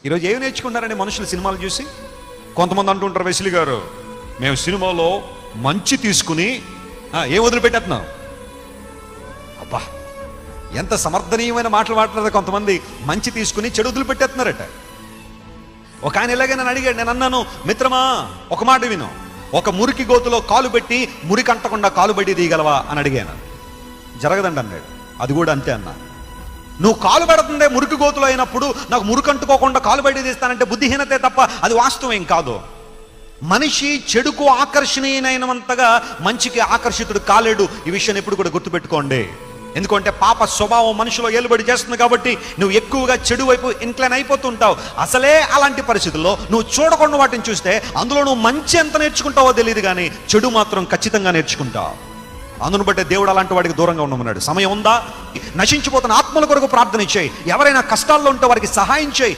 ఈరోజు ఏమి నేర్చుకుంటారండి మనుషులు సినిమాలు చూసి? కొంతమంది అంటుంటారు, వెసిలి గారు మేము సినిమాలో మంచి తీసుకుని ఏం వదిలిపెట్టేస్తున్నాం. అబ్బా, ఎంత సమర్థనీయమైన మాటలు మాట్లాడారు. కొంతమంది మంచి తీసుకుని చెడు వదిలిపెట్టేస్తున్నారట. ఒక ఆయన ఇలాగే నన్ను అడిగాడు. నేను అన్నాను, మిత్రమా ఒక మాట విను, ఒక మురికి గోతులో కాలు పెట్టి మురికి అంటకుండా కాలు బడి తీయగలవా అని అడిగాను. జరగదండి అన్నాడు. అది కూడా అంతే అన్నా. నువ్వు కాలు పెడుతుందే మురికి గోతులో అయినప్పుడు నాకు మురికి అంటుకోకుండా కాలు బయట తీస్తానంటే బుద్ధిహీనతే తప్ప అది వాస్తవం కాదు. మనిషి చెడుకు ఆకర్షణీయమైనంతగా మంచికి ఆకర్షితుడు కాలేడు. ఈ విషయాన్ని ఎప్పుడు కూడా గుర్తుపెట్టుకోండి. ఎందుకంటే పాప స్వభావం మనిషిలో ఏలుబడి చేస్తుంది కాబట్టి నువ్వు ఎక్కువగా చెడు వైపు ఇంక్లైన్ అయిపోతుంటావు. అసలే అలాంటి పరిస్థితుల్లో నువ్వు చూడకుండా వాటిని చూస్తే అందులో నువ్వు మంచి ఎంత నేర్చుకుంటావో తెలియదు, కానీ చెడు మాత్రం ఖచ్చితంగా నేర్చుకుంటావు. అందును బట్టే దేవుడు అలాంటి వాడికి దూరంగా ఉండమన్నాడు. సమయం ఉందా? నశించిపోతున్న ఆత్మల కొరకు ప్రార్థన చేయి. ఎవరైనా కష్టాల్లో ఉంటే వారికి సహాయం చేయి.